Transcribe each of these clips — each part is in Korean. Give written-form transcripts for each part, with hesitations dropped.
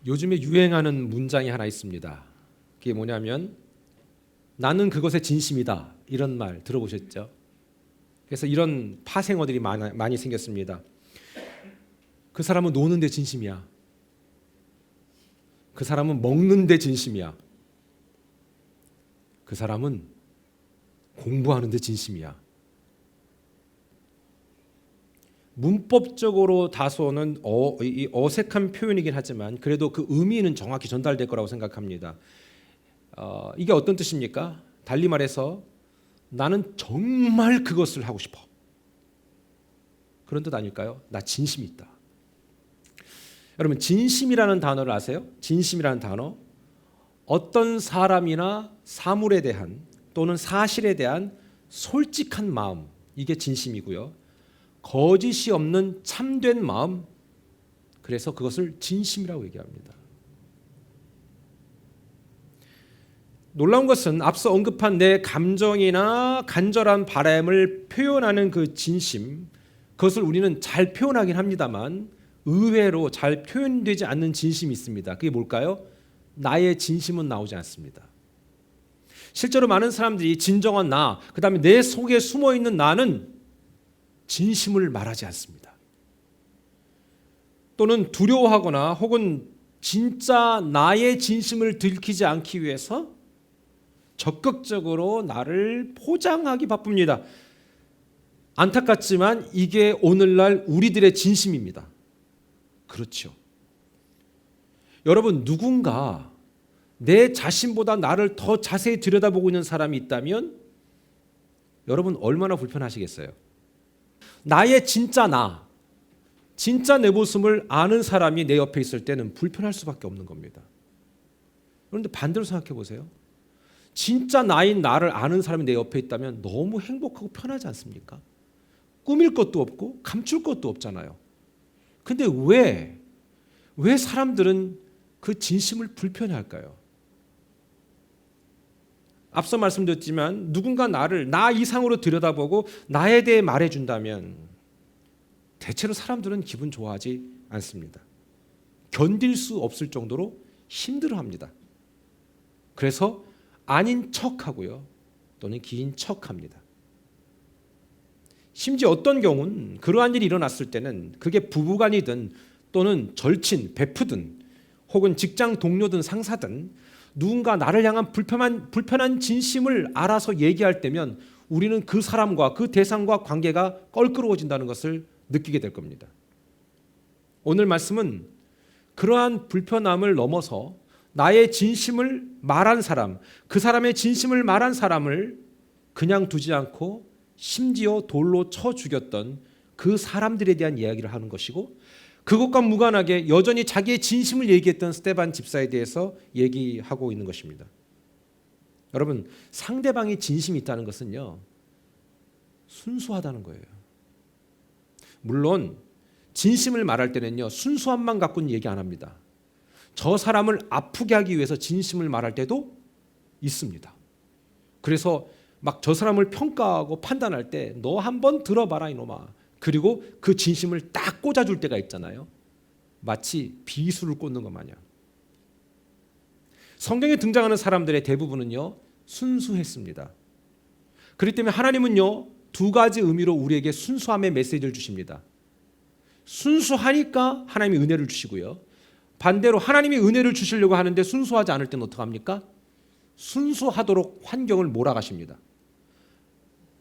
요즘에 유행하는 문장이 하나 있습니다. 그게 뭐냐면 나는 그것에 진심이다. 이런 말 들어보셨죠? 그래서 이런 파생어들이 많이 생겼습니다. 그 사람은 노는데 진심이야. 그 사람은 먹는데 진심이야. 그 사람은 공부하는데 진심이야. 문법적으로 다소는 어색한 표현이긴 하지만 그래도 그 의미는 정확히 전달될 거라고 생각합니다. 이게 어떤 뜻입니까? 달리 말해서 나는 정말 그것을 하고 싶어. 그런 뜻 아닐까요? 나 진심이 있다. 여러분, 진심이라는 단어를 아세요? 진심이라는 단어, 어떤 사람이나 사물에 대한 또는 사실에 대한 솔직한 마음, 이게 진심이고요. 거짓이 없는 참된 마음, 그래서 그것을 진심이라고 얘기합니다. 놀라운 것은 앞서 언급한 내 감정이나 간절한 바람을 표현하는 그 진심, 그것을 우리는 잘 표현하긴 합니다만 의외로 잘 표현되지 않는 진심이 있습니다. 그게 뭘까요? 나의 진심은 나오지 않습니다. 실제로 많은 사람들이 진정한 나, 그 다음에 내 속에 숨어있는 나는 진심을 말하지 않습니다. 또는 두려워하거나 혹은 진짜 나의 진심을 들키지 않기 위해서 적극적으로 나를 포장하기 바쁩니다. 안타깝지만 이게 오늘날 우리들의 진심입니다. 그렇죠. 여러분, 누군가 내 자신보다 나를 더 자세히 들여다보고 있는 사람이 있다면 여러분 얼마나 불편하시겠어요? 나의 진짜 나, 진짜 내 모습을 아는 사람이 내 옆에 있을 때는 불편할 수밖에 없는 겁니다. 그런데 반대로 생각해 보세요. 진짜 나인 나를 아는 사람이 내 옆에 있다면 너무 행복하고 편하지 않습니까? 꾸밀 것도 없고 감출 것도 없잖아요. 근데 왜 사람들은 그 진심을 불편해할까요? 앞서 말씀드렸지만 누군가 나를 나 이상으로 들여다보고 나에 대해 말해준다면 대체로 사람들은 기분 좋아하지 않습니다. 견딜 수 없을 정도로 힘들어합니다. 그래서 아닌 척하고요, 또는 긴 척합니다. 심지어 어떤 경우는 그러한 일이 일어났을 때는 그게 부부간이든 또는 절친, 베프든 혹은 직장 동료든 상사든 누군가 나를 향한 불편한 진심을 알아서 얘기할 때면 우리는 그 사람과 그 대상과 관계가 껄끄러워진다는 것을 느끼게 될 겁니다. 오늘 말씀은 그러한 불편함을 넘어서 나의 진심을 말한 사람, 그 사람의 진심을 말한 사람을 그냥 두지 않고 심지어 돌로 쳐 죽였던 그 사람들에 대한 이야기를 하는 것이고, 그것과 무관하게 여전히 자기의 진심을 얘기했던 스데반 집사에 대해서 얘기하고 있는 것입니다. 여러분, 상대방이 진심이 있다는 것은요, 순수하다는 거예요. 물론 진심을 말할 때는요, 순수함만 갖고는 얘기 안 합니다. 저 사람을 아프게 하기 위해서 진심을 말할 때도 있습니다. 그래서 막 저 사람을 평가하고 판단할 때 너 한번 들어봐라 이놈아, 그리고 그 진심을 딱 꽂아줄 때가 있잖아요. 마치 비수를 꽂는 것 마냥. 성경에 등장하는 사람들의 대부분은요, 순수했습니다. 그렇기 때문에 하나님은요, 두 가지 의미로 우리에게 순수함의 메시지를 주십니다. 순수하니까 하나님이 은혜를 주시고요, 반대로 하나님이 은혜를 주시려고 하는데 순수하지 않을 때는 어떡합니까? 순수하도록 환경을 몰아가십니다.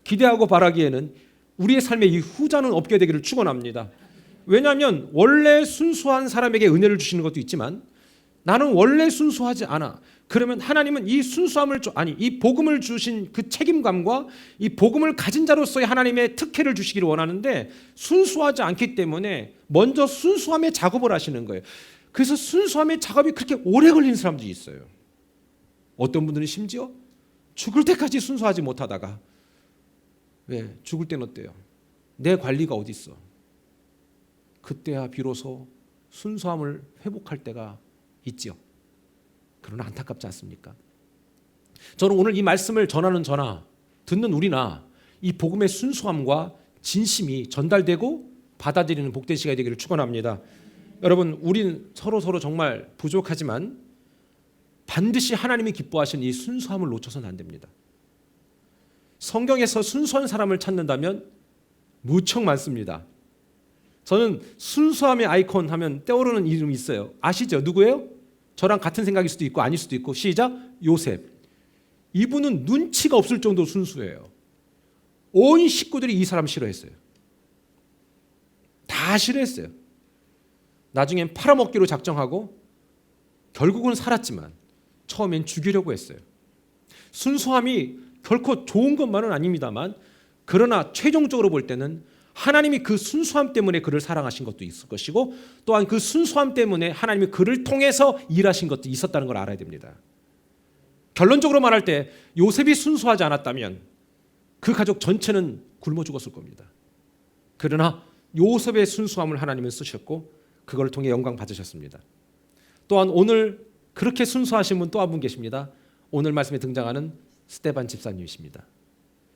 기대하고 바라기에는 우리의 삶에 이 후자는 없게 되기를 축원합니다. 왜냐하면 원래 순수한 사람에게 은혜를 주시는 것도 있지만 나는 원래 순수하지 않아. 그러면 하나님은 이 순수함을 이 복음을 주신 그 책임감과 이 복음을 가진 자로서의 하나님의 특혜를 주시기를 원하는데 순수하지 않기 때문에 먼저 순수함의 작업을 하시는 거예요. 그래서 순수함의 작업이 그렇게 오래 걸리는 사람들이 있어요. 어떤 분들은 심지어 죽을 때까지 순수하지 못하다가, 왜? 죽을 때는 어때요? 내 관리가 어디 있어? 그때야 비로소 순수함을 회복할 때가 있지요. 그러나 안타깝지 않습니까? 저는 오늘 이 말씀을 전하는 저나 듣는 우리나 이 복음의 순수함과 진심이 전달되고 받아들이는 복된 시간이 되기를 축원합니다. 여러분, 우린 서로 정말 부족하지만 반드시 하나님이 기뻐하시는 이 순수함을 놓쳐서는 안 됩니다. 성경에서 순수한 사람을 찾는다면 무척 많습니다. 저는 순수함의 아이콘 하면 떠오르는 이름이 있어요. 아시죠? 누구예요? 저랑 같은 생각일 수도 있고 아닐 수도 있고. 시작. 요셉. 이분은 눈치가 없을 정도로 순수해요. 온 식구들이 이 사람 싫어했어요. 다 싫어했어요. 나중엔 팔아먹기로 작정하고 결국은 살았지만 처음엔 죽이려고 했어요. 순수함이 결코 좋은 것만은 아닙니다만, 그러나 최종적으로 볼 때는 하나님이 그 순수함 때문에 그를 사랑하신 것도 있을 것이고, 또한 그 순수함 때문에 하나님이 그를 통해서 일하신 것도 있었다는 걸 알아야 됩니다. 결론적으로 말할 때 요셉이 순수하지 않았다면 그 가족 전체는 굶어 죽었을 겁니다. 그러나 요셉의 순수함을 하나님은 쓰셨고 그걸 통해 영광 받으셨습니다. 또한 오늘 그렇게 순수하신 분 또 한 분 계십니다. 오늘 말씀에 등장하는 스데반 집사님이십니다.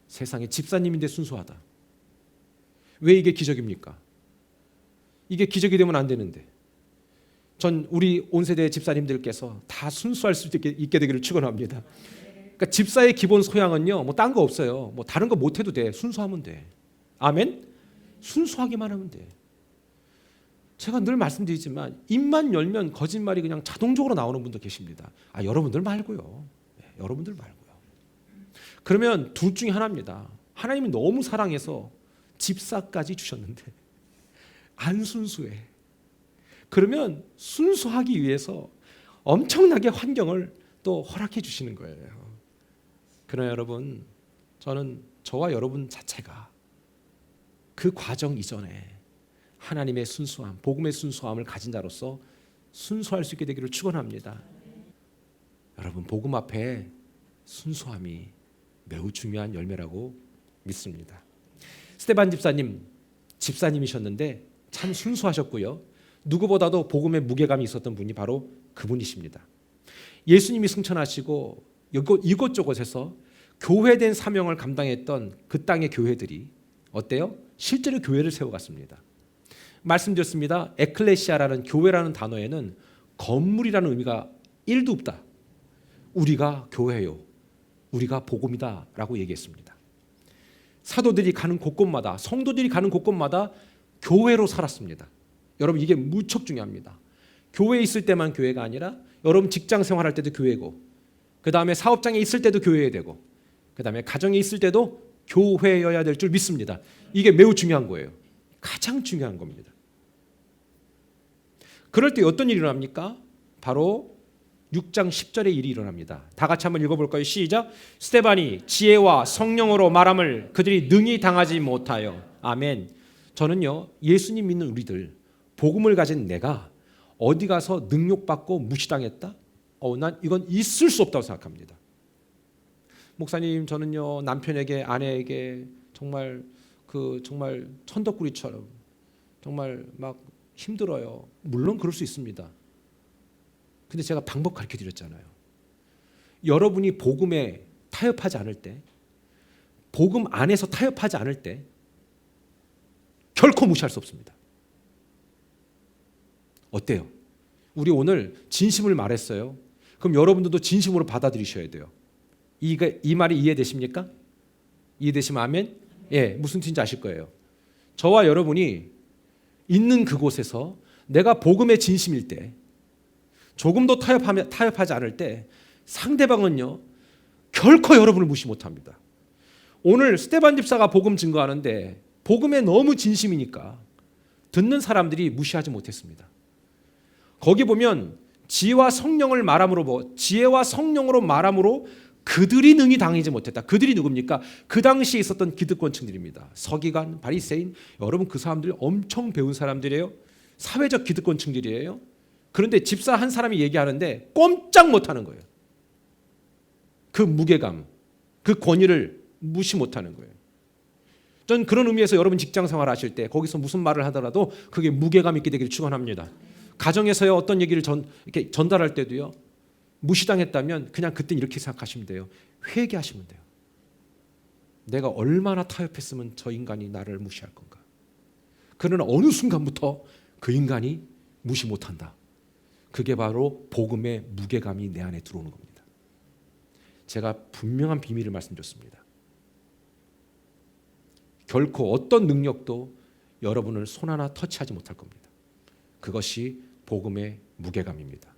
세상에 집사님인데 순수하다. 왜 이게 기적입니까? 이게 기적이 되면 안 되는데. 전 우리 온 세대 집사님들께서 다 순수할 수 있게 되기를 축원합니다. 그러니까 집사의 기본 소양은요, 뭐 딴 거 없어요. 뭐 다른 거 못 해도 돼. 순수하면 돼. 아멘. 순수하기만 하면 돼. 제가 늘 말씀드리지만 입만 열면 거짓말이 그냥 자동적으로 나오는 분도 계십니다. 여러분들 말고요. 여러분들 말고요. 그러면 둘 중에 하나입니다. 하나님이 너무 사랑해서 집사까지 주셨는데 안 순수해. 그러면 순수하기 위해서 엄청나게 환경을 또 허락해 주시는 거예요. 그러나 여러분, 저는 저와 여러분 자체가 그 과정 이전에 하나님의 순수함, 복음의 순수함을 가진 자로서 순수할 수 있게 되기를 축원합니다. 여러분, 복음 앞에 순수함이 매우 중요한 열매라고 믿습니다. 스데반 집사님이셨는데 참 순수하셨고요. 누구보다도 복음의 무게감이 있었던 분이 바로 그분이십니다. 예수님이 승천하시고 이곳저곳에서 교회된 사명을 감당했던 그 땅의 교회들이 어때요? 실제로 교회를 세워갔습니다. 말씀드렸습니다. 에클레시아라는 교회라는 단어에는 건물이라는 의미가 1도 없다. 우리가 교회요, 우리가 복음이다 라고 얘기했습니다. 사도들이 가는 곳곳마다, 성도들이 가는 곳곳마다 교회로 살았습니다. 여러분, 이게 무척 중요합니다. 교회에 있을 때만 교회가 아니라 여러분 직장 생활할 때도 교회고, 그 다음에 사업장에 있을 때도 교회여야 되고, 그 다음에 가정에 있을 때도 교회여야 될 줄 믿습니다. 이게 매우 중요한 거예요. 가장 중요한 겁니다. 그럴 때 어떤 일이 일어납니까? 바로 6장 10절의 일이 일어납니다. 다 같이 한번 읽어볼까요? 시작. 스데반이 지혜와 성령으로 말함을 그들이 능히 당하지 못하여. 아멘. 저는요, 예수님 믿는 우리들, 복음을 가진 내가 어디 가서 능욕받고 무시당했다? 난 이건 있을 수 없다고 생각합니다. 목사님, 저는요, 남편에게, 아내에게 정말 천덕꾸리처럼 정말 막 힘들어요. 물론 그럴 수 있습니다. 근데 제가 방법 가르쳐 드렸잖아요. 여러분이 복음에 타협하지 않을 때, 복음 안에서 타협하지 않을 때 결코 무시할 수 없습니다. 어때요? 우리 오늘 진심을 말했어요. 그럼 여러분들도 진심으로 받아들이셔야 돼요. 이 말이 이해되십니까? 이해되시면 아멘? 예, 무슨 뜻인지 아실 거예요. 저와 여러분이 있는 그곳에서 내가 복음의 진심일 때, 조금도 타협하지 않을 때 상대방은요, 결코 여러분을 무시 못합니다. 오늘 스데반 집사가 복음 증거하는데 복음에 너무 진심이니까 듣는 사람들이 무시하지 못했습니다. 거기 보면 지혜와 성령으로 말함으로 그들이 능히 당하지 못했다. 그들이 누굽니까? 그 당시에 있었던 기득권층들입니다. 서기관, 바리새인, 여러분 그 사람들이 엄청 배운 사람들이에요. 사회적 기득권층들이에요. 그런데 집사 한 사람이 얘기하는데 꼼짝 못하는 거예요. 그 무게감, 그 권위를 무시 못하는 거예요. 전 그런 의미에서 여러분 직장 생활 하실 때 거기서 무슨 말을 하더라도 그게 무게감 있게 되기를 축원합니다. 가정에서요, 어떤 얘기를 이렇게 전달할 때도요, 무시당했다면 그냥 그때 이렇게 생각하시면 돼요. 회개하시면 돼요. 내가 얼마나 타협했으면 저 인간이 나를 무시할 건가. 그러나 어느 순간부터 그 인간이 무시 못한다. 그게 바로 복음의 무게감이 내 안에 들어오는 겁니다. 제가 분명한 비밀을 말씀드렸습니다. 결코 어떤 능력도 여러분을 손 하나 터치하지 못할 겁니다. 그것이 복음의 무게감입니다.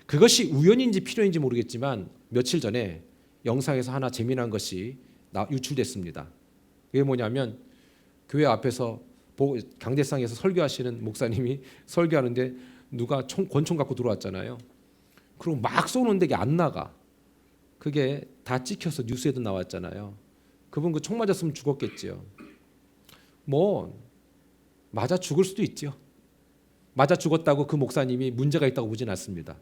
그것이 우연인지 필연인지 모르겠지만 며칠 전에 영상에서 하나 재미난 것이 유출됐습니다. 그게 뭐냐면 교회 앞에서 강대상에서 설교하시는 목사님이 설교하는데 누가 권총 갖고 들어왔잖아요. 그리고 막 쏘는데 이게 안 나가. 그게 다 찍혀서 뉴스에도 나왔잖아요. 그분 그 총 맞았으면 죽었겠죠. 뭐 맞아 죽을 수도 있죠. 맞아 죽었다고 그 목사님이 문제가 있다고 보진 않습니다.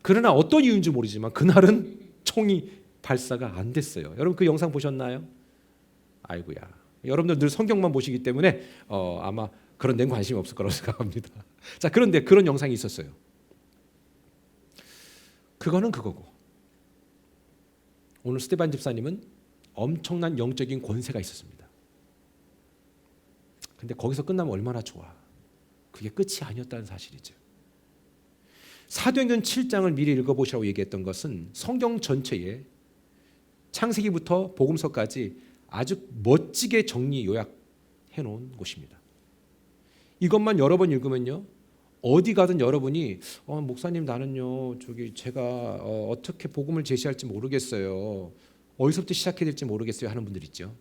그러나 어떤 이유인지 모르지만 그날은 총이 발사가 안 됐어요. 여러분 그 영상 보셨나요? 아이고야. 여러분들 늘 성경만 보시기 때문에 아마 그런 데는 관심이 없을 거라고 생각합니다. 자, 그런데 그런 영상이 있었어요. 그거는 그거고 오늘 스테반 집사님은 엄청난 영적인 권세가 있었습니다. 근데 거기서 끝나면 얼마나 좋아. 그게 끝이 아니었다는 사실이죠. 사도행전 7장을 미리 읽어보시라고 얘기했던 것은 성경 전체에 창세기부터 복음서까지 아주 멋지게 정리 요약해 놓은 곳입니다. 이것만 여러 번 읽으면요, 어디 가든 여러분이 목사님 나는요 제가 어떻게 복음을 제시할지 모르겠어요, 어디서부터 시작해야 될지 모르겠어요 하는 분들 있죠.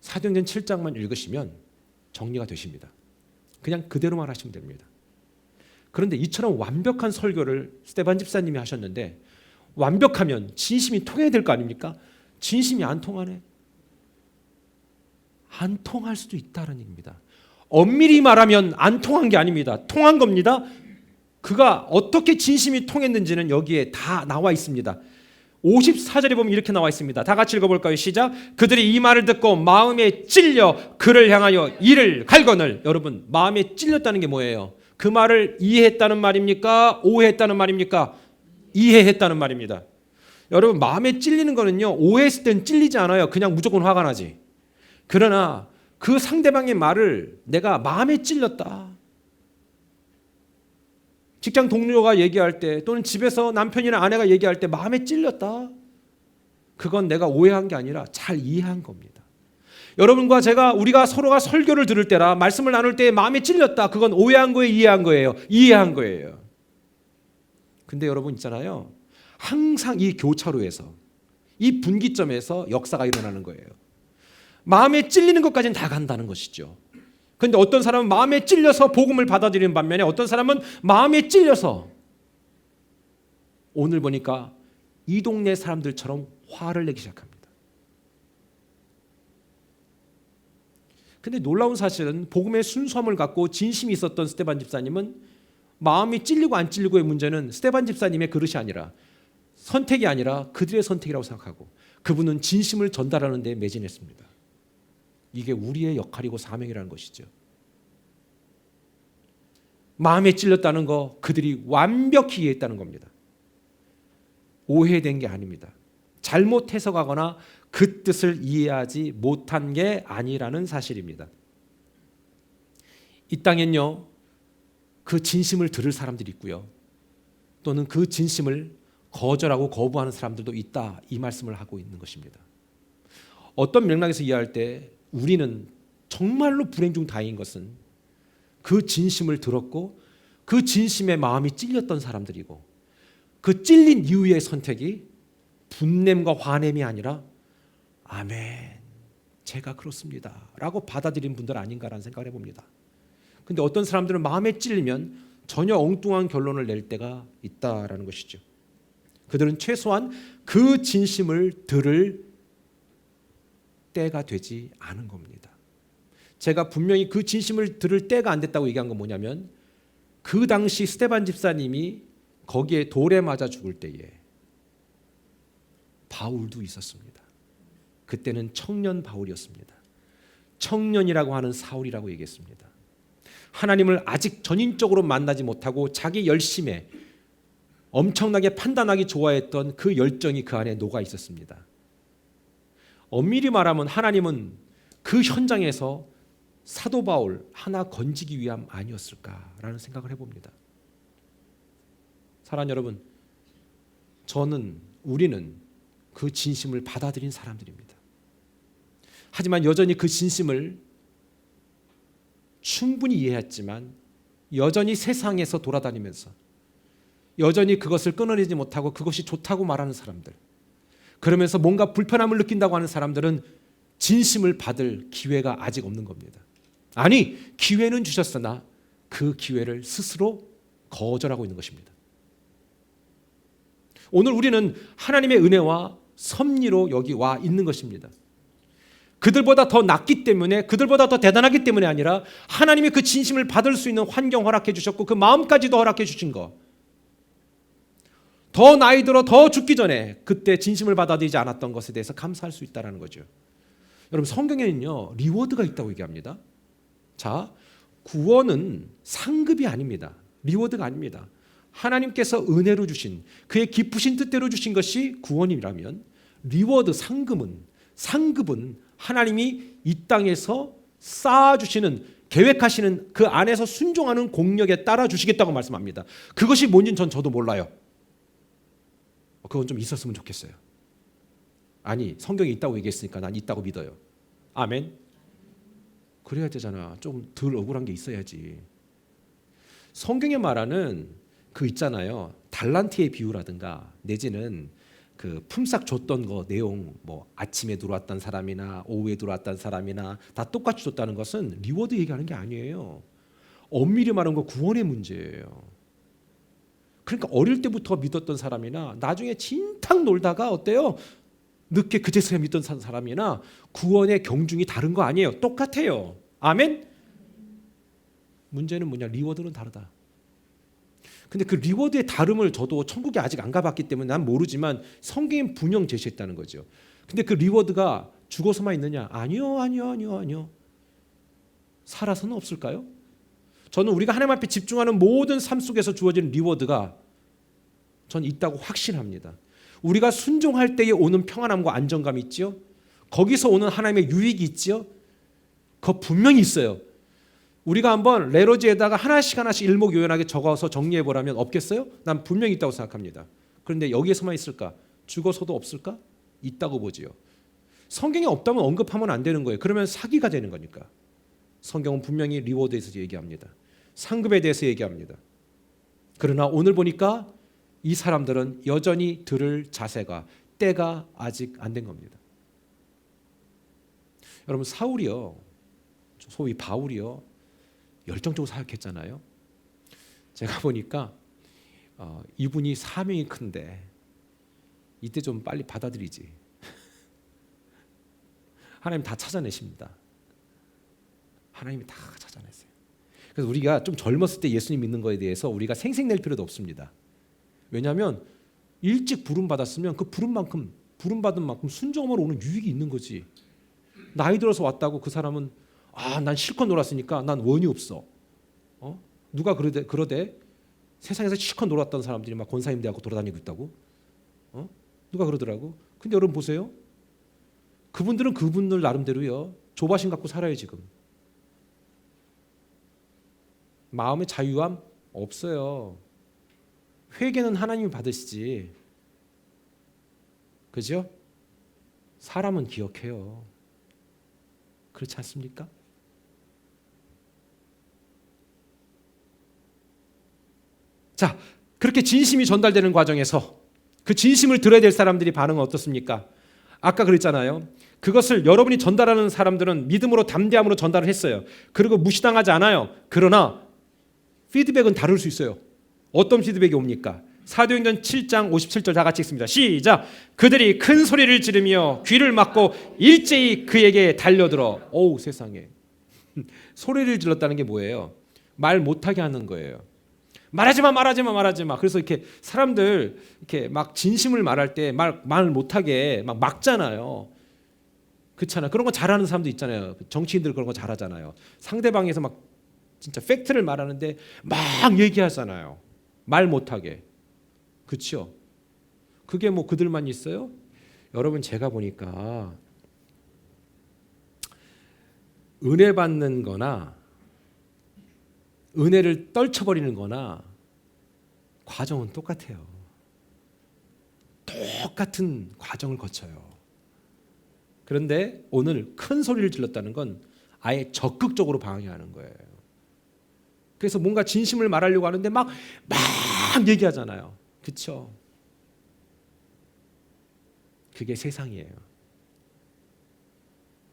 사도행전 7장만 읽으시면 정리가 되십니다. 그냥 그대로만 하시면 됩니다. 그런데 이처럼 완벽한 설교를 스테반 집사님이 하셨는데 완벽하면 진심이 통해야 될 거 아닙니까? 진심이 안 통하네. 안 통할 수도 있다는 얘기입니다. 엄밀히 말하면 안 통한 게 아닙니다. 통한 겁니다. 그가 어떻게 진심이 통했는지는 여기에 다 나와 있습니다. 54절에 보면 이렇게 나와 있습니다. 다 같이 읽어볼까요? 시작. 그들이 이 말을 듣고 마음에 찔려 그를 향하여 이를 갈거늘. 여러분 마음에 찔렸다는 게 뭐예요? 그 말을 이해했다는 말입니까? 오해했다는 말입니까? 이해했다는 말입니다. 여러분 마음에 찔리는 거는요, 오해했을 땐 찔리지 않아요. 그냥 무조건 화가 나지. 그러나 그 상대방의 말을 내가 마음에 찔렸다, 직장 동료가 얘기할 때 또는 집에서 남편이나 아내가 얘기할 때 마음에 찔렸다, 그건 내가 오해한 게 아니라 잘 이해한 겁니다. 여러분과 우리가 서로가 설교를 들을 때라 말씀을 나눌 때 마음에 찔렸다, 그건 오해한 거예요, 이해한 거예요? 이해한 거예요. 근데 여러분 있잖아요, 항상 이 교차로에서, 이 분기점에서 역사가 일어나는 거예요. 마음에 찔리는 것까지는 다 간다는 것이죠. 그런데 어떤 사람은 마음에 찔려서 복음을 받아들이는 반면에 어떤 사람은 마음에 찔려서 오늘 보니까 이 동네 사람들처럼 화를 내기 시작합니다. 근데 놀라운 사실은 복음의 순수함을 갖고 진심이 있었던 스테반 집사님은 마음이 찔리고 안 찔리고의 문제는 스테반 집사님의 그릇이 아니라, 선택이 아니라 그들의 선택이라고 생각하고 그분은 진심을 전달하는 데 매진했습니다. 이게 우리의 역할이고 사명이라는 것이죠. 마음에 찔렸다는 거 그들이 완벽히 이해했다는 겁니다. 오해된 게 아닙니다. 잘못 해석하거나 그 뜻을 이해하지 못한 게 아니라는 사실입니다. 이 땅엔요, 그 진심을 들을 사람들이 있고요, 또는 그 진심을 거절하고 거부하는 사람들도 있다, 이 말씀을 하고 있는 것입니다. 어떤 맥락에서 이해할 때 우리는 정말로 불행 중 다행인 것은 그 진심을 들었고 그 진심에 마음이 찔렸던 사람들이고, 그 찔린 이후의 선택이 분냄과 화냄이 아니라 아멘, 제가 그렇습니다 라고 받아들인 분들 아닌가라는 생각을 해봅니다. 근데 어떤 사람들은 마음에 찔리면 전혀 엉뚱한 결론을 낼 때가 있다라는 것이죠. 그들은 최소한 그 진심을 들을 때가 되지 않은 겁니다. 제가 분명히 그 진심을 들을 때가 안 됐다고 얘기한 건 뭐냐면, 그 당시 스테반 집사님이 거기에 돌에 맞아 죽을 때에 바울도 있었습니다. 그때는 청년 바울이었습니다. 청년이라고 하는 사울이라고 얘기했습니다. 하나님을 아직 전인적으로 만나지 못하고 자기 열심에 엄청나게 판단하기 좋아했던 그 열정이 그 안에 녹아 있었습니다. 엄밀히 말하면 하나님은 그 현장에서 사도 바울 하나 건지기 위함 아니었을까라는 생각을 해봅니다. 사랑하는 여러분, 우리는 그 진심을 받아들인 사람들입니다. 하지만 여전히 그 진심을 충분히 이해했지만 여전히 세상에서 돌아다니면서 여전히 그것을 끊어내지 못하고 그것이 좋다고 말하는 사람들, 그러면서 뭔가 불편함을 느낀다고 하는 사람들은 진심을 받을 기회가 아직 없는 겁니다. 아니, 기회는 주셨으나 그 기회를 스스로 거절하고 있는 것입니다. 오늘 우리는 하나님의 은혜와 섭리로 여기 와 있는 것입니다. 그들보다 더 낫기 때문에, 그들보다 더 대단하기 때문에 아니라 하나님이 그 진심을 받을 수 있는 환경 허락해 주셨고 그 마음까지도 허락해 주신 거, 더 나이 들어 더 죽기 전에 그때 진심을 받아들이지 않았던 것에 대해서 감사할 수 있다는 거죠. 여러분, 성경에는요 리워드가 있다고 얘기합니다. 자, 구원은 상급이 아닙니다. 리워드가 아닙니다. 하나님께서 은혜로 주신, 그의 기쁘신 뜻대로 주신 것이 구원이라면 리워드, 상급은 하나님이 이 땅에서 쌓아주시는, 계획하시는 그 안에서 순종하는 공력에 따라 주시겠다고 말씀합니다. 그것이 뭔지는 저도 몰라요. 그건 좀 있었으면 좋겠어요. 아니, 성경에 있다고 얘기했으니까 난 있다고 믿어요. 아멘. 그래야 되잖아. 좀 덜 억울한 게 있어야지. 성경에 말하는 그 있잖아요, 달란트의 비유라든가 내지는 그 품삯 줬던 거 내용, 뭐 아침에 들어왔던 사람이나 오후에 들어왔던 사람이나 다 똑같이 줬다는 것은 리워드 얘기하는 게 아니에요. 엄밀히 말하는 거 구원의 문제예요. 그러니까 어릴 때부터 믿었던 사람이나 나중에 진탕 놀다가 어때요? 늦게 그제서야 믿던 사람이나 구원의 경중이 다른 거 아니에요. 똑같아요. 아멘? 문제는 뭐냐? 리워드는 다르다. 근데 그 리워드의 다름을 저도 천국에 아직 안 가봤기 때문에 난 모르지만 성경은 분명 제시했다는 거죠. 근데 그 리워드가 죽어서만 있느냐? 아니요. 살아서는 없을까요? 저는 우리가 하나님 앞에 집중하는 모든 삶 속에서 주어지는 리워드가 전 있다고 확신합니다. 우리가 순종할 때에 오는 평안함과 안정감이 있죠. 거기서 오는 하나님의 유익이 있죠. 그거 분명히 있어요. 우리가 한번 레러지에다가 하나씩 일목요연하게 적어서 정리해 보라면 없겠어요? 난 분명히 있다고 생각합니다. 그런데 여기에서만 있을까? 죽어서도 없을까? 있다고 보지요. 성경에 없다면 언급하면 안 되는 거예요. 그러면 사기가 되는 거니까. 성경은 분명히 리워드에 대해서 얘기합니다. 상급에 대해서 얘기합니다. 그러나 오늘 보니까 이 사람들은 여전히 들을 자세가, 때가 아직 안 된 겁니다. 여러분, 사울이요, 소위 바울이요, 열정적으로 사역했잖아요. 제가 보니까 이분이 사명이 큰데 이때 좀 빨리 받아들이지. 하나님 다 찾아내십니다. 하나님이 다 찾아냈어요. 그래서 우리가 좀 젊었을 때 예수님 믿는 거에 대해서 우리가 생색낼 필요도 없습니다. 왜냐하면 일찍 부름 받았으면 그 부름 받은 만큼 순종으로 오는 유익이 있는 거지. 나이 들어서 왔다고 그 사람은 난 실컷 놀았으니까 난 원이 없어. 누가 그러대? 세상에서 실컷 놀았던 사람들이 막 권사님대하고 돌아다니고 있다고? 누가 그러더라고? 근데 여러분 보세요. 그분들은 그분들 나름대로요, 조바심 갖고 살아요. 지금 마음의 자유함 없어요. 회개는 하나님이 받으시지, 그죠? 사람은 기억해요. 그렇지 않습니까? 자, 그렇게 진심이 전달되는 과정에서 그 진심을 들어야 될 사람들이 반응은 어떻습니까? 아까 그랬잖아요. 그것을 여러분이 전달하는 사람들은 믿음으로 담대함으로 전달을 했어요. 그리고 무시당하지 않아요. 그러나 피드백은 다를 수 있어요. 어떤 피드백이 옵니까? 사도행전 7장 57절 다 같이 읽습니다. 시작. 그들이 큰 소리를 지르며 귀를 막고 일제히 그에게 달려들어. 어우, 세상에. 소리를 질렀다는 게 뭐예요? 말 못하게 하는 거예요. 말하지 마. 그래서 이렇게 사람들 이렇게 막 진심을 말할 때 말 못하게 막 막잖아요. 그렇잖아요. 그런 거 잘하는 사람도 있잖아요. 정치인들 그런 거 잘하잖아요. 상대방에서 막 진짜 팩트를 말하는데 막 얘기하잖아요. 말 못하게. 그렇죠? 그게 뭐 그들만 있어요? 여러분, 제가 보니까 은혜 받는 거나 은혜를 떨쳐버리는 거나 과정은 똑같아요. 똑같은 과정을 거쳐요. 그런데 오늘 큰 소리를 질렀다는 건 아예 적극적으로 방해하는 거예요. 그래서 뭔가 진심을 말하려고 하는데 막 얘기하잖아요. 그렇죠? 그게 세상이에요.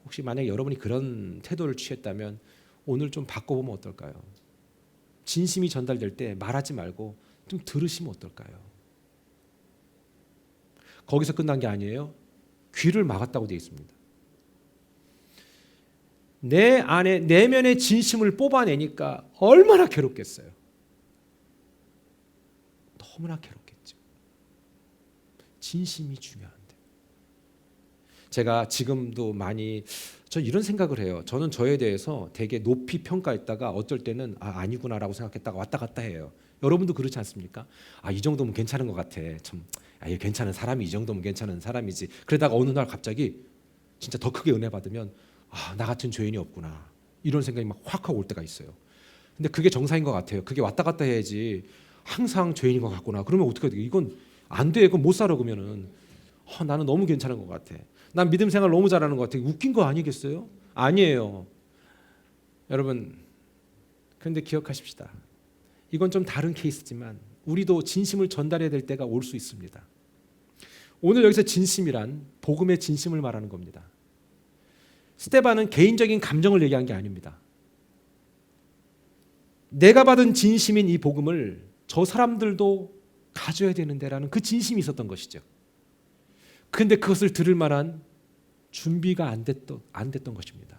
혹시 만약 여러분이 그런 태도를 취했다면 오늘 좀 바꿔보면 어떨까요? 진심이 전달될 때 말하지 말고 좀 들으시면 어떨까요? 거기서 끝난 게 아니에요. 귀를 막았다고 되어 있습니다. 내 안에 내면의 진심을 뽑아내니까 얼마나 괴롭겠어요. 너무나 괴롭겠죠. 진심이 중요한데. 제가 지금도 많이 저 이런 생각을 해요. 저는 저에 대해서 되게 높이 평가했다가 어떨 때는 아니구나라고 생각했다가 왔다 갔다 해요. 여러분도 그렇지 않습니까? 이 정도면 괜찮은 것 같아. 참, 얘 괜찮은 사람이 이 정도면 괜찮은 사람이지. 그러다가 어느 날 갑자기 진짜 더 크게 은혜 받으면 나 같은 죄인이 없구나. 이런 생각이 막 확 하고 올 때가 있어요. 근데 그게 정상인 것 같아요. 그게 왔다 갔다 해야지. 항상 죄인인 것 같구나. 그러면 어떻게 해야 돼? 이건 안 돼. 그건 못 살아. 그러면은 나는 너무 괜찮은 것 같아. 난 믿음 생활 너무 잘하는 것 같아. 웃긴 거 아니겠어요? 아니에요. 여러분, 그런데 기억하십시다. 이건 좀 다른 케이스지만 우리도 진심을 전달해야 될 때가 올 수 있습니다. 오늘 여기서 진심이란 복음의 진심을 말하는 겁니다. 스데반은 개인적인 감정을 얘기한 게 아닙니다. 내가 받은 진심인 이 복음을 저 사람들도 가져야 되는데라는 그 진심이 있었던 것이죠. 그런데 그것을 들을 만한 준비가 안 됐던 것입니다.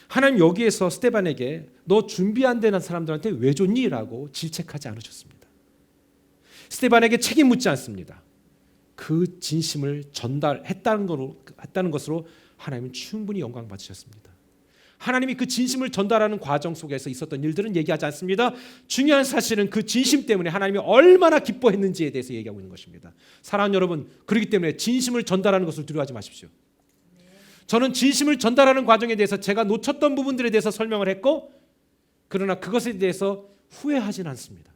하나님 여기에서 스데반에게 너 준비 안 되는 사람들한테 왜 줬니? 라고 질책하지 않으셨습니다. 스데반에게 책임 묻지 않습니다. 그 진심을 전달했다는 것으로 하나님은 충분히 영광 받으셨습니다. 하나님이 그 진심을 전달하는 과정 속에서 있었던 일들은 얘기하지 않습니다. 중요한 사실은 그 진심 때문에 하나님이 얼마나 기뻐했는지에 대해서 얘기하고 있는 것입니다. 사랑하는 여러분, 그렇기 때문에 진심을 전달하는 것을 두려워하지 마십시오. 저는 진심을 전달하는 과정에 대해서 제가 놓쳤던 부분들에 대해서 설명을 했고, 그러나 그것에 대해서 후회하진 않습니다.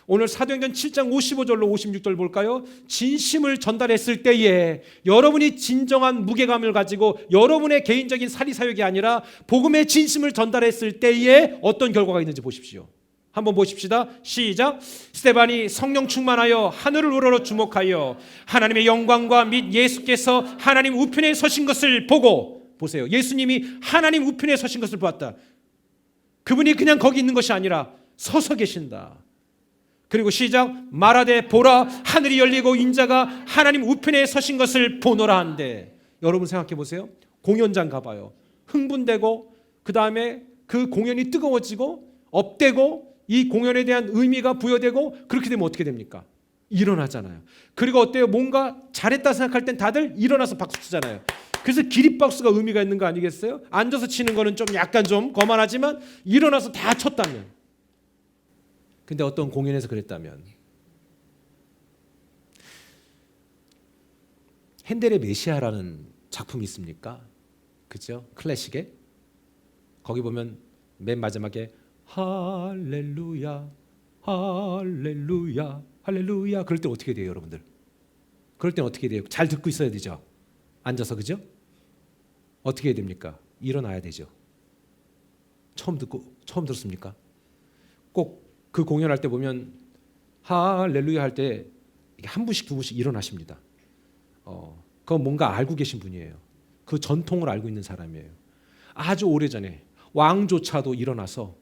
오늘 사도행전 7장 55절로 56절 볼까요? 진심을 전달했을 때에 여러분이 진정한 무게감을 가지고 여러분의 개인적인 사리사욕이 아니라 복음의 진심을 전달했을 때에 어떤 결과가 있는지 보십시오. 한번 보십시다. 시작. 스데반이 성령 충만하여 하늘을 우러러 주목하여 하나님의 영광과 및 예수께서 하나님 우편에 서신 것을 보고, 보세요. 예수님이 하나님 우편에 서신 것을 보았다. 그분이 그냥 거기 있는 것이 아니라 서서 계신다. 그리고 시작. 말하되 보라 하늘이 열리고 인자가 하나님 우편에 서신 것을 보노라 한데, 여러분 생각해 보세요. 공연장 가봐요. 흥분되고 그 다음에 그 공연이 뜨거워지고 업되고 이 공연에 대한 의미가 부여되고 그렇게 되면 어떻게 됩니까? 일어나잖아요. 그리고 어때요? 뭔가 잘했다 생각할 땐 다들 일어나서 박수 치잖아요. 그래서 기립박수가 의미가 있는 거 아니겠어요? 앉아서 치는 거는 좀 약간 좀 거만하지만 일어나서 다 쳤다면, 근데 어떤 공연에서 그랬다면, 핸델의 메시아라는 작품이 있습니까? 그죠? 클래식에 거기 보면 맨 마지막에 할렐루야 할렐루야 할렐루야 그럴 때 어떻게 돼요, 여러분들? 그럴 땐 어떻게 돼요? 잘 듣고 있어야 되죠. 앉아서, 그죠? 어떻게 해야 됩니까? 일어나야 되죠. 처음 들었습니까? 꼭 그 공연할 때 보면 할렐루야 할 때 한 분씩 두 분씩 일어나십니다. 그건 뭔가 알고 계신 분이에요. 그 전통을 알고 있는 사람이에요. 아주 오래전에 왕조차도 일어나서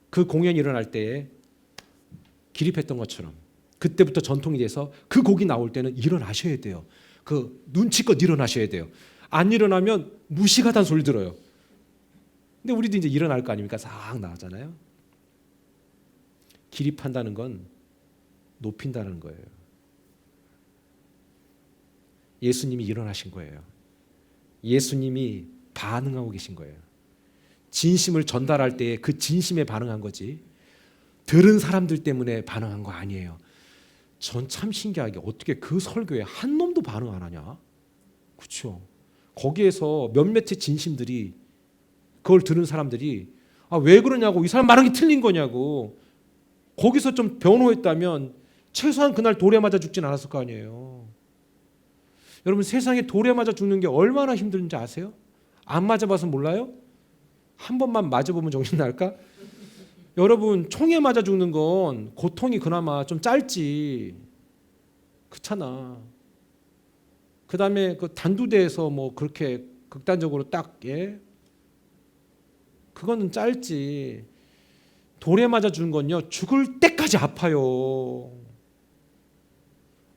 그 공연이 일어날 때에 기립했던 것처럼 그때부터 전통이 돼서 그 곡이 나올 때는 일어나셔야 돼요. 그 눈치껏 일어나셔야 돼요. 안 일어나면 무식하다는 소리 들어요. 근데 우리도 이제 일어날 거 아닙니까? 싹 나가잖아요. 기립한다는 건 높인다는 거예요. 예수님이 일어나신 거예요. 예수님이 반응하고 계신 거예요. 진심을 전달할 때 그 진심에 반응한 거지 들은 사람들 때문에 반응한 거 아니에요. 전 참 신기하게 어떻게 그 설교에 한 놈도 반응 안 하냐? 그렇죠? 거기에서 몇몇의 진심들이 그걸 들은 사람들이 왜 그러냐고, 이 사람 말한 게 틀린 거냐고 거기서 좀 변호했다면 최소한 그날 돌에 맞아 죽진 않았을 거 아니에요. 여러분, 세상에 돌에 맞아 죽는 게 얼마나 힘든지 아세요? 안 맞아봐서 몰라요? 한 번만 맞아보면 정신 날까? 여러분, 총에 맞아 죽는 건 고통이 그나마 좀 짧지, 그렇잖아. 그 다음에 그 단두대에서 뭐 그렇게 극단적으로 딱, 그거는 짧지. 돌에 맞아 죽는 건요, 죽을 때까지 아파요.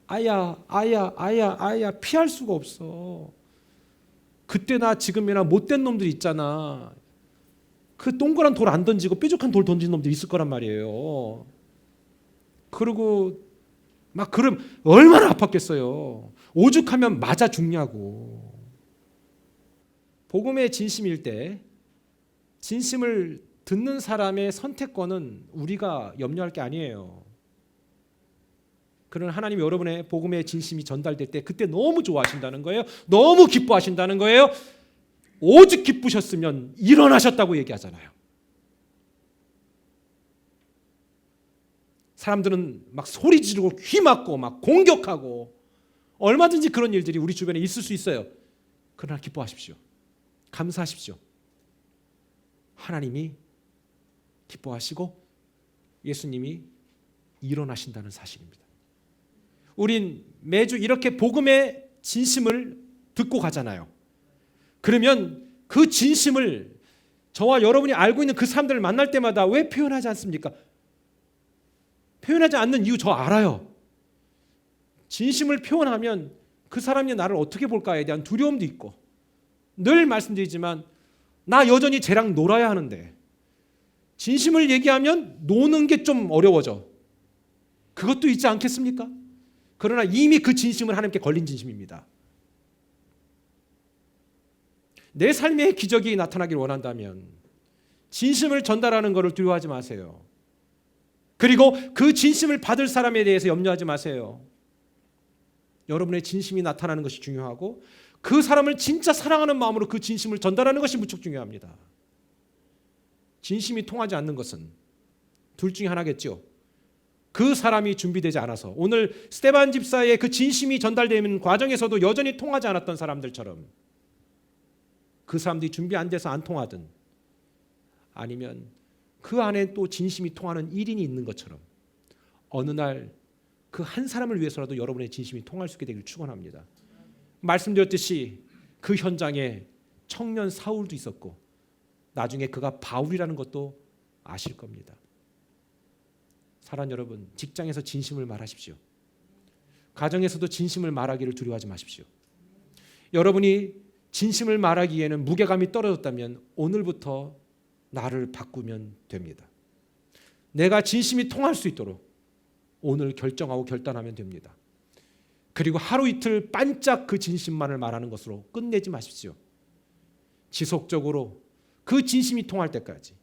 아야 피할 수가 없어. 그때나 지금이나 못된 놈들 있잖아. 그 동그란 돌 안 던지고 뾰족한 돌 던진 놈들 있을 거란 말이에요. 그리고 막 그럼 얼마나 아팠겠어요. 오죽하면 맞아 죽냐고. 복음의 진심일 때 진심을 듣는 사람의 선택권은 우리가 염려할 게 아니에요. 그러나 하나님이 여러분의 복음의 진심이 전달될 때 그때 너무 좋아하신다는 거예요. 너무 기뻐하신다는 거예요. 오직 기쁘셨으면 일어나셨다고 얘기하잖아요. 사람들은 막 소리 지르고 휘맞고 막 공격하고 얼마든지 그런 일들이 우리 주변에 있을 수 있어요. 그러나 기뻐하십시오. 감사하십시오. 하나님이 기뻐하시고 예수님이 일어나신다는 사실입니다. 우린 매주 이렇게 복음의 진심을 듣고 가잖아요. 그러면 그 진심을 저와 여러분이 알고 있는 그 사람들을 만날 때마다 왜 표현하지 않습니까? 표현하지 않는 이유 저 알아요. 진심을 표현하면 그 사람이 나를 어떻게 볼까에 대한 두려움도 있고, 늘 말씀드리지만 나 여전히 쟤랑 놀아야 하는데 진심을 얘기하면 노는 게 좀 어려워져. 그것도 있지 않겠습니까? 그러나 이미 그 진심은 하나님께 걸린 진심입니다. 내 삶의 기적이 나타나길 원한다면 진심을 전달하는 것을 두려워하지 마세요. 그리고 그 진심을 받을 사람에 대해서 염려하지 마세요. 여러분의 진심이 나타나는 것이 중요하고 그 사람을 진짜 사랑하는 마음으로 그 진심을 전달하는 것이 무척 중요합니다. 진심이 통하지 않는 것은 둘 중에 하나겠죠. 그 사람이 준비되지 않아서, 오늘 스데반 집사의 그 진심이 전달되는 과정에서도 여전히 통하지 않았던 사람들처럼 그 사람들이 준비 안 돼서 안 통하든, 아니면 그 안에 또 진심이 통하는 일인이 있는 것처럼 어느 날 그 한 사람을 위해서라도 여러분의 진심이 통할 수 있게 되길 축원합니다. 말씀드렸듯이 그 현장에 청년 사울도 있었고 나중에 그가 바울이라는 것도 아실 겁니다. 사랑하는 여러분, 직장에서 진심을 말하십시오. 가정에서도 진심을 말하기를 두려워하지 마십시오. 여러분이 진심을 말하기에는 무게감이 떨어졌다면 오늘부터 나를 바꾸면 됩니다. 내가 진심이 통할 수 있도록 오늘 결정하고 결단하면 됩니다. 그리고 하루 이틀 반짝 그 진심만을 말하는 것으로 끝내지 마십시오. 지속적으로 그 진심이 통할 때까지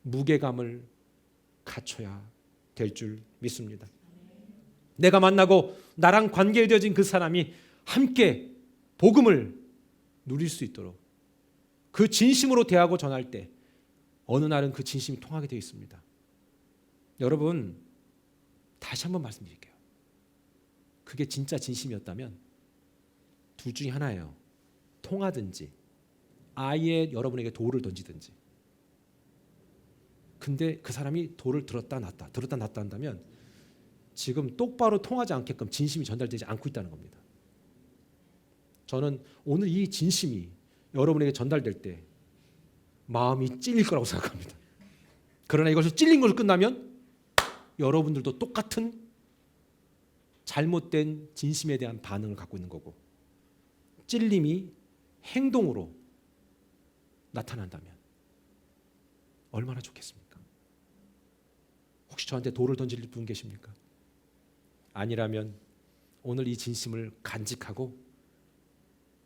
무게감을 갖춰야 될 줄 믿습니다. 내가 만나고 나랑 관계되어진 그 사람이 함께 복음을 누릴 수 있도록 그 진심으로 대하고 전할 때 어느 날은 그 진심이 통하게 되어 있습니다. 여러분, 다시 한번 말씀드릴게요. 그게 진짜 진심이었다면 둘 중에 하나예요. 통하든지 아예 여러분에게 돌을 던지든지. 근데 그 사람이 돌을 들었다 놨다 한다면 지금 똑바로 통하지 않게끔 진심이 전달되지 않고 있다는 겁니다. 저는 오늘 이 진심이 여러분에게 전달될 때 마음이 찔릴 거라고 생각합니다. 그러나 이것을 찔린 것으로 끝나면 여러분들도 똑같은 잘못된 진심에 대한 반응을 갖고 있는 거고, 찔림이 행동으로 나타난다면 얼마나 좋겠습니까? 혹시 저한테 돌을 던질 분 계십니까? 아니라면 오늘 이 진심을 간직하고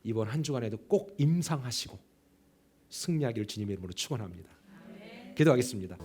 이번 한 주간에도 꼭 임상하시고 승리하기를 주님의 이름으로 축원합니다. 기도하겠습니다.